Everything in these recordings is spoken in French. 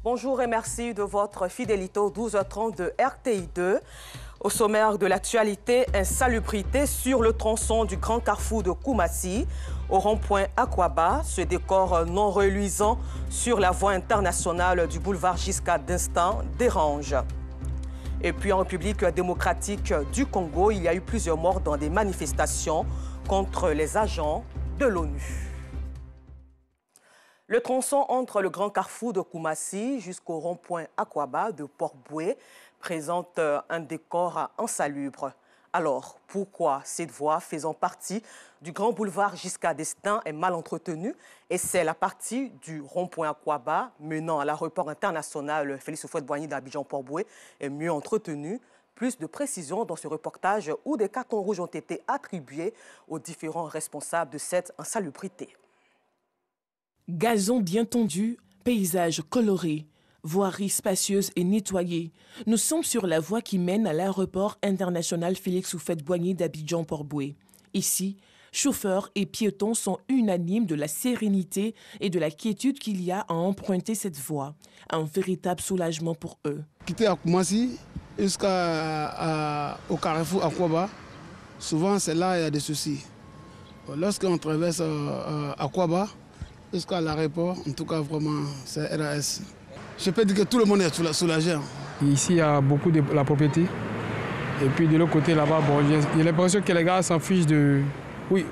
Bonjour et merci de votre fidélité au 12h30 de RTI2. Au sommaire de l'actualité, insalubrité sur le tronçon du Grand Carrefour de Koumassi. Au rond-point Akwaba, ce décor non reluisant sur la voie internationale du boulevard Giscard d'Estaing dérange. Et puis en République démocratique du Congo, il y a eu plusieurs morts dans des manifestations contre les agents de l'ONU. Le tronçon entre le Grand Carrefour de Koumassi jusqu'au rond-point Akwaba de Port-Boué présente un décor insalubre. Alors, pourquoi cette voie faisant partie du grand boulevard Giscard d'Estaing est mal entretenue et c'est la partie du rond-point Akwaba menant à l'aéroport international Félix Houphouët-Boigny d'Abidjan-Port-Boué est mieux entretenue? Plus de précisions dans ce reportage où des cartons rouges ont été attribués aux différents responsables de cette insalubrité. Gazon bien tendu, paysage coloré, voirie spacieuse et nettoyée. Nous sommes sur la voie qui mène à l'aéroport international Félix Houphouët-Boigny d'Abidjan-Port-Boué. Ici, chauffeurs et piétons sont unanimes de la sérénité et de la quiétude qu'il y a à emprunter cette voie. Un véritable soulagement pour eux. Quitter à Koumassi jusqu'au carrefour Akwaba, souvent c'est là il y a des soucis. Lorsqu'on traverse Akwaba, jusqu'à l'aéroport, en tout cas vraiment, c'est RAS. Je peux dire que tout le monde est soulagé. Ici, il y a beaucoup de la propriété. Et puis de l'autre côté, là-bas, bon, j'ai l'impression que les gars s'en fichent de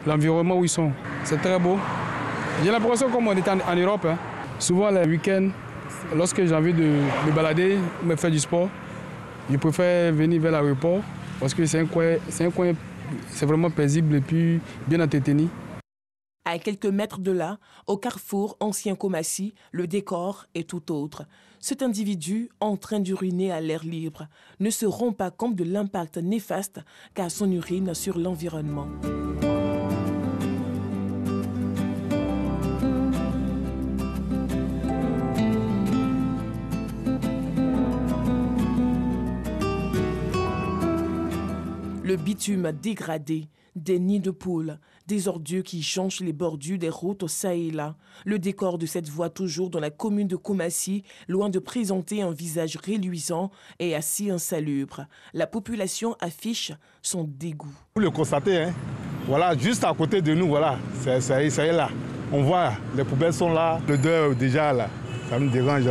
l'environnement où ils sont. C'est très beau. J'ai l'impression comme on est en Europe. Hein. Souvent, les week-ends, lorsque j'ai envie de me balader, me faire du sport, je préfère venir vers l'aéroport parce que c'est un coin, c'est vraiment paisible et puis bien entretenu. À quelques mètres de là, au carrefour ancien Koumassi, le décor est tout autre. Cet individu, en train d'uriner à l'air libre, ne se rend pas compte de l'impact néfaste qu'a son urine sur l'environnement. Le bitume dégradé, des nids de poules, des ordures qui jonchent les bordures des routes ça et là. Le décor de cette voie toujours dans la commune de Koumassi, loin de présenter un visage reluisant, est assez insalubre. La population affiche son dégoût. Vous le constatez, hein? Voilà, juste à côté de nous, voilà, ça y est là. On voit, les poubelles sont là, l'odeur déjà là, ça me dérange.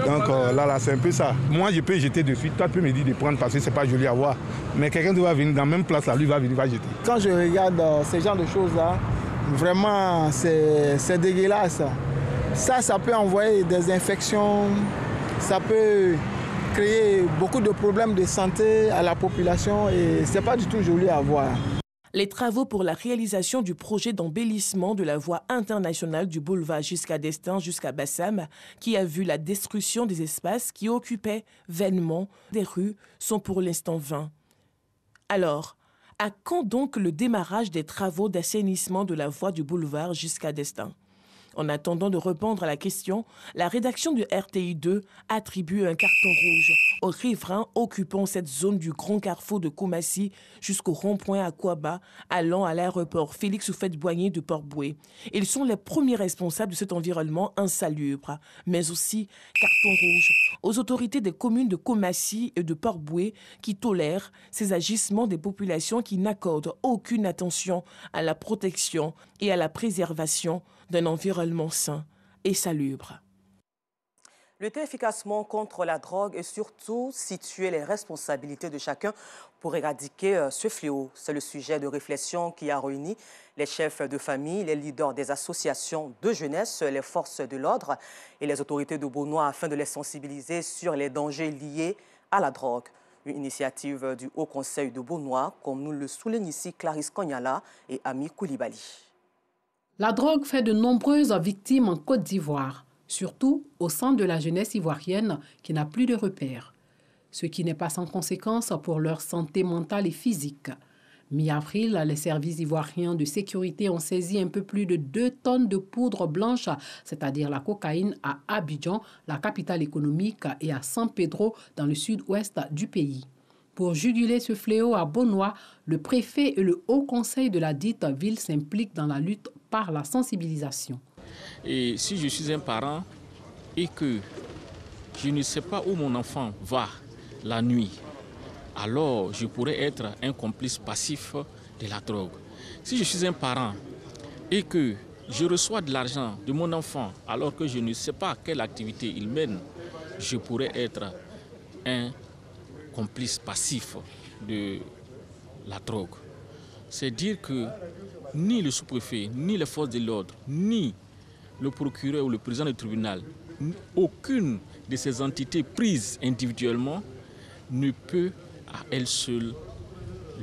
Donc là, c'est un peu ça. Moi, je peux jeter dessus. Toi, tu peux me dire de prendre parce que c'est pas joli à voir. Mais quelqu'un doit venir dans la même place là, lui va venir, va jeter. Quand je regarde ce genre de choses là, vraiment, c'est dégueulasse. Ça peut envoyer des infections, ça peut créer beaucoup de problèmes de santé à la population et c'est pas du tout joli à voir. Les travaux pour la réalisation du projet d'embellissement de la voie internationale du boulevard Giscard d'Estaing jusqu'à Bassam, qui a vu la destruction des espaces qui occupaient vainement des rues, sont pour l'instant vains. Alors, à quand donc le démarrage des travaux d'assainissement de la voie du boulevard Giscard d'Estaing? En attendant de répondre à la question, la rédaction de RTI2 attribue un carton rouge aux riverains occupant cette zone du grand carrefour de Koumassi jusqu'au rond-point Akwaba allant à l'aéroport Félix Houphouët-Boigny de Port-Boué. Ils sont les premiers responsables de cet environnement insalubre, mais aussi carton rouge aux autorités des communes de Koumassi et de Port-Boué qui tolèrent ces agissements des populations qui n'accordent aucune attention à la protection et à la préservation d'un environnement sain et salubre. Lutter efficacement contre la drogue et surtout situer les responsabilités de chacun pour éradiquer ce fléau. C'est le sujet de réflexion qui a réuni les chefs de famille, les leaders des associations de jeunesse, les forces de l'ordre et les autorités de Beaunois afin de les sensibiliser sur les dangers liés à la drogue. Une initiative du Haut Conseil de Beaunois, comme nous le soulignent ici Clarisse Konyala et Ami Koulibaly. La drogue fait de nombreuses victimes en Côte d'Ivoire, surtout au sein de la jeunesse ivoirienne qui n'a plus de repères. Ce qui n'est pas sans conséquence pour leur santé mentale et physique. Mi-avril, les services ivoiriens de sécurité ont saisi un peu plus de 2 tonnes de poudre blanche, c'est-à-dire la cocaïne, à Abidjan, la capitale économique, et à San Pedro, dans le sud-ouest du pays. Pour juguler ce fléau à Beaunois, le préfet et le Haut Conseil de la dite ville s'impliquent dans la lutte par la sensibilisation. Et si je suis un parent et que je ne sais pas où mon enfant va la nuit, alors je pourrais être un complice passif de la drogue. Si je suis un parent et que je reçois de l'argent de mon enfant alors que je ne sais pas quelle activité il mène, je pourrais être un complice passif de la drogue. C'est dire que ni le sous-préfet, ni les forces de l'ordre, ni le procureur ou le président du tribunal, aucune de ces entités prises individuellement ne peut à elle seule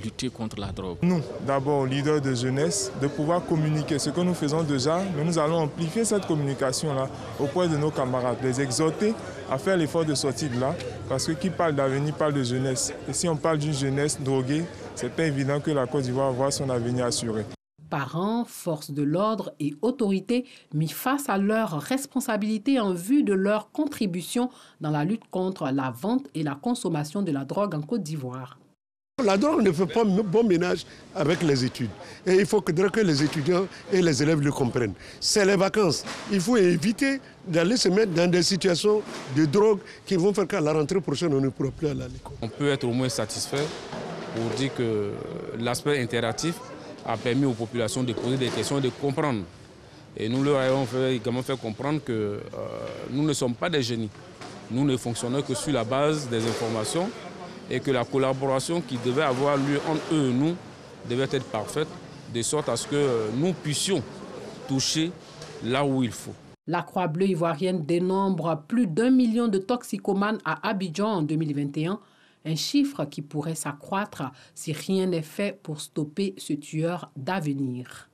lutter contre la drogue. Nous, d'abord, leaders de jeunesse, de pouvoir communiquer ce que nous faisons déjà, mais nous allons amplifier cette communication-là auprès de nos camarades, les exhorter à faire l'effort de sortir de là, parce que qui parle d'avenir parle de jeunesse. Et si on parle d'une jeunesse droguée, c'est pas évident que la Côte d'Ivoire voit son avenir assuré. Parents, forces de l'ordre et autorités mis face à leurs responsabilités en vue de leur contribution dans la lutte contre la vente et la consommation de la drogue en Côte d'Ivoire. La drogue ne fait pas bon ménage avec les études. Et il faut que les étudiants et les élèves le comprennent. C'est les vacances. Il faut éviter d'aller se mettre dans des situations de drogue qui vont faire qu'à la rentrée prochaine, on ne pourra plus aller à l'école. On peut être au moins satisfait pour dire que l'aspect interactif a permis aux populations de poser des questions et de comprendre. Et nous leur avons également fait comprendre que nous ne sommes pas des génies. Nous ne fonctionnons que sur la base des informations et que la collaboration qui devait avoir lieu entre eux et nous devait être parfaite, de sorte à ce que nous puissions toucher là où il faut. La Croix-Bleue ivoirienne dénombre plus d'1 million de toxicomanes à Abidjan en 2021, un chiffre qui pourrait s'accroître si rien n'est fait pour stopper ce tueur d'avenir.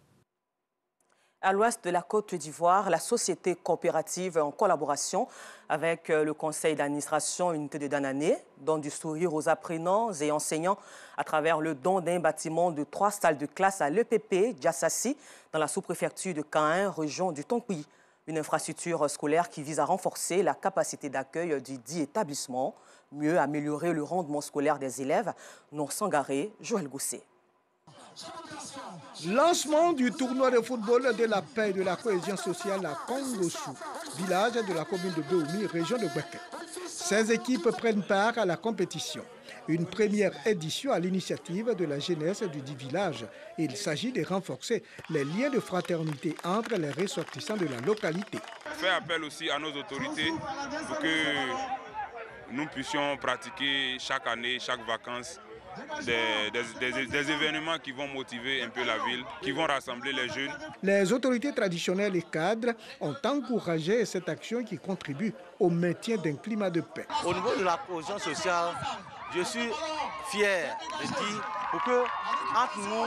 À l'ouest de la Côte d'Ivoire, la société coopérative en collaboration avec le conseil d'administration Unité de Danané donne du sourire aux apprenants et enseignants à travers le don d'un bâtiment de 3 salles de classe à l'EPP Djassassi dans la sous-préfecture de Caen, région du Tonkoui. Une infrastructure scolaire qui vise à renforcer la capacité d'accueil du dit établissement, mieux améliorer le rendement scolaire des élèves. Nour Sangaré, Joël Gosset. Lancement du tournoi de football de la paix et de la cohésion sociale à Kongosu, village de la commune de Béoumi, région de Bouaké. 16 équipes prennent part à la compétition. Une première édition à l'initiative de la jeunesse du dit village. Il s'agit de renforcer les liens de fraternité entre les ressortissants de la localité. Faire appel aussi à nos autorités pour que nous puissions pratiquer chaque année, chaque vacances, des événements qui vont motiver un peu la ville, qui vont rassembler les jeunes. Les autorités traditionnelles et cadres ont encouragé cette action qui contribue au maintien d'un climat de paix. Au niveau de la cohésion sociale, je suis fier de dire pour que entre nous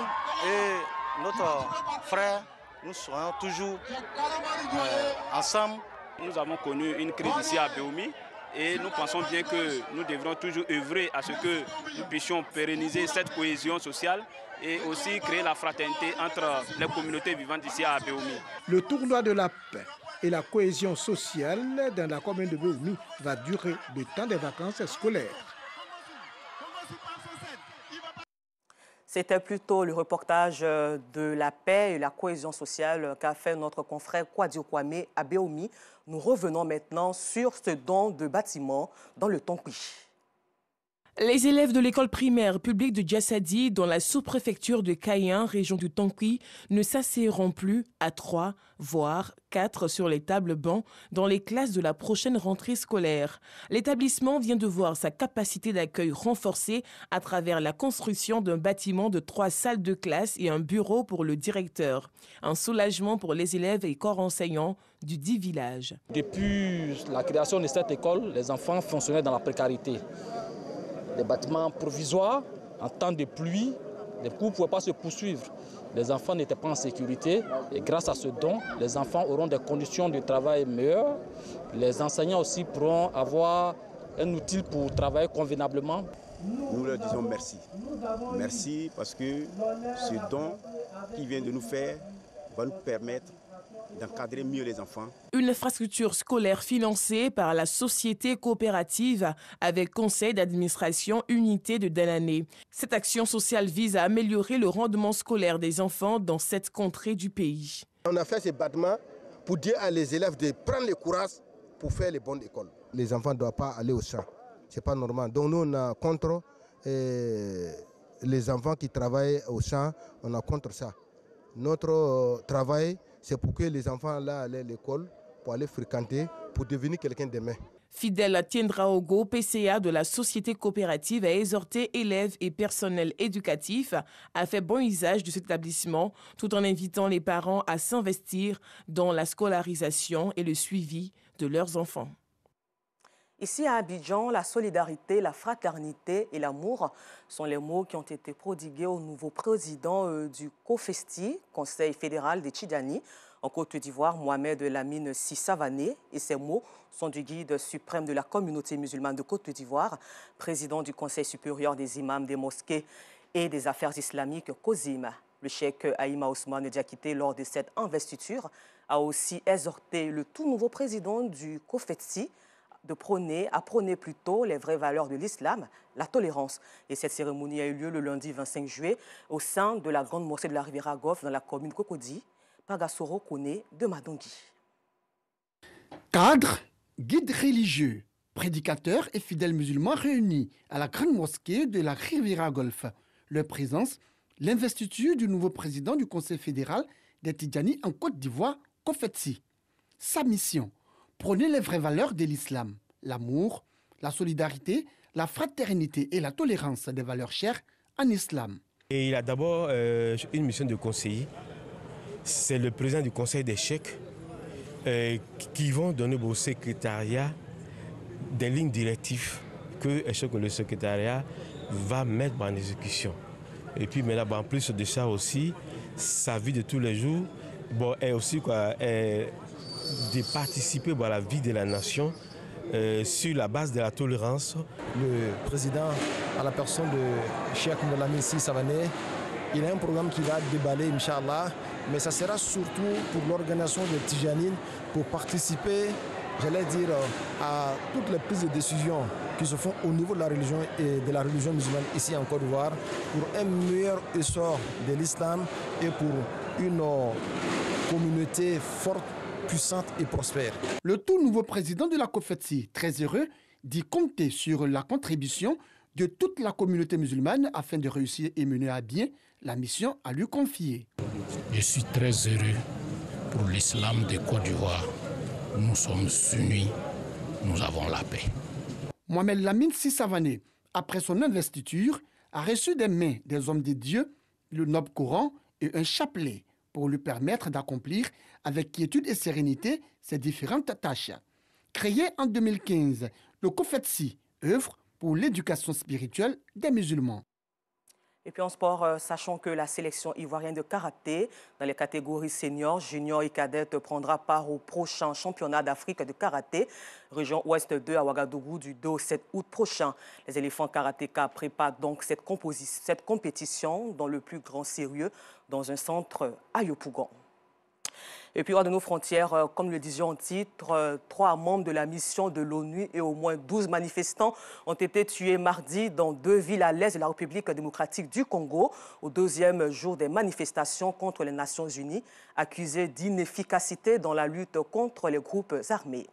et notre frère, nous soyons toujours ensemble. Nous avons connu une crise ici à Béoumi. Et nous pensons bien que nous devrons toujours œuvrer à ce que nous puissions pérenniser cette cohésion sociale et aussi créer la fraternité entre les communautés vivantes ici à Béoumi. Le tournoi de la paix et la cohésion sociale dans la commune de Béoumi va durer le temps des vacances scolaires. C'était plutôt le reportage de la paix et la cohésion sociale qu'a fait notre confrère Kwadio Kwame à Béoumi. Nous revenons maintenant sur ce don de bâtiment dans le Tonkoui. Les élèves de l'école primaire publique de Djassadi, dans la sous-préfecture de Caen, région du Tonkoui, ne s'asseyeront plus à 3, voire 4 sur les tables bancs dans les classes de la prochaine rentrée scolaire. L'établissement vient de voir sa capacité d'accueil renforcée à travers la construction d'un bâtiment de 3 salles de classe et un bureau pour le directeur. Un soulagement pour les élèves et corps enseignants du dit village. Depuis la création de cette école, les enfants fonctionnaient dans la précarité. Des bâtiments provisoires, en temps de pluie, les cours ne pouvaient pas se poursuivre. Les enfants n'étaient pas en sécurité et grâce à ce don, les enfants auront des conditions de travail meilleures. Les enseignants aussi pourront avoir un outil pour travailler convenablement. Nous leur disons merci. Merci parce que ce don qu'ils viennent de nous faire va nous permettre d'encadrer mieux les enfants. Une infrastructure scolaire financée par la société coopérative avec conseil d'administration Unité de Danané. Cette action sociale vise à améliorer le rendement scolaire des enfants dans cette contrée du pays. On a fait ce bâtiment pour dire à les élèves de prendre le courage pour faire les bonnes écoles. Les enfants ne doivent pas aller au champ. Ce n'est pas normal. Donc nous, on a contre les enfants qui travaillent au champ, on a contre ça. Notre travail, c'est pour que les enfants là allaient à l'école, pour aller fréquenter, pour devenir quelqu'un demain. Fidèle Tiendraogo, PCA de la société coopérative, a exhorté élèves et personnel éducatif à faire bon usage de cet établissement, tout en invitant les parents à s'investir dans la scolarisation et le suivi de leurs enfants. Ici à Abidjan, la solidarité, la fraternité et l'amour sont les mots qui ont été prodigués au nouveau président du COFESTI, Conseil fédéral des Tidjani, en Côte d'Ivoire, Mohamed Lamine Sy Savané. Et ces mots sont du guide suprême de la communauté musulmane de Côte d'Ivoire, président du Conseil supérieur des imams des mosquées et des affaires islamiques, COSIM. Le cheikh Aïma Ousmane Diakité, lors de cette investiture, a aussi exhorté le tout nouveau président du COFESTI à prôner plutôt les vraies valeurs de l'islam, la tolérance. Et cette cérémonie a eu lieu le lundi 25 juillet au sein de la grande mosquée de la Riviera Golf dans la commune Cocody, Pagasoro Kone de Madongui. Cadres, guides religieux, prédicateurs et fidèles musulmans réunis à la grande mosquée de la Riviera Golf. Leur présence, l'investiture du nouveau président du Conseil fédéral des Tidjani en Côte d'Ivoire, COFESTI. Sa mission, prôner les vraies valeurs de l'islam, l'amour, la solidarité, la fraternité et la tolérance des valeurs chères en islam. Et il a d'abord une mission de conseiller. C'est le président du conseil des cheikhs qui vont donner au secrétariat des lignes directives que le secrétariat va mettre en exécution. Et puis maintenant, en plus de ça aussi, sa vie de tous les jours est aussi de participer à la vie de la nation sur la base de la tolérance. Le président, à la personne de Cheikh Lamine Sy Savané, il a un programme qui va déballer, Inch'Allah, mais ça sera surtout pour l'organisation des Tidjanines, pour participer, j'allais dire, à toutes les prises de décision qui se font au niveau de la religion et de la religion musulmane ici en Côte d'Ivoire, pour un meilleur essor de l'islam et pour une communauté forte, puissante et prospère. Le tout nouveau président de la COFESTI, très heureux, dit compter sur la contribution de toute la communauté musulmane afin de réussir et mener à bien la mission à lui confier. Je suis très heureux pour l'islam de Côte d'Ivoire. Nous sommes unis, nous avons la paix. Mohamed Lamine Sy Savané, après son investiture, a reçu des mains des hommes de Dieu le noble Coran et un chapelet pour lui permettre d'accomplir avec quiétude et sérénité ses différentes tâches. Créé en 2015, le COFESTI œuvre pour l'éducation spirituelle des musulmans. Et puis en sport, sachant que la sélection ivoirienne de karaté dans les catégories seniors, juniors et cadettes prendra part au prochain championnat d'Afrique de karaté, région Ouest 2 à Ouagadougou du 2 au 7 août prochain. Les éléphants karatéka préparent donc cette compétition dans le plus grand sérieux dans un centre à Yopougon. Et puis, hors de nos frontières, comme le disions en titre, 3 membres de la mission de l'ONU et au moins 12 manifestants ont été tués mardi dans 2 villes à l'est de la République démocratique du Congo, au 2e jour des manifestations contre les Nations Unies, accusées d'inefficacité dans la lutte contre les groupes armés.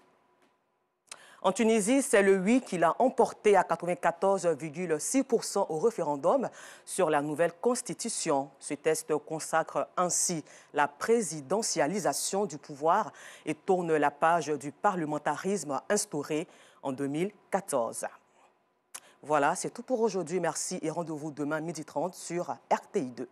En Tunisie, c'est le oui qui l'a emporté à 94,6% au référendum sur la nouvelle constitution. Ce test consacre ainsi la présidentialisation du pouvoir et tourne la page du parlementarisme instauré en 2014. Voilà, c'est tout pour aujourd'hui. Merci et rendez-vous demain 12h30 sur RTI2.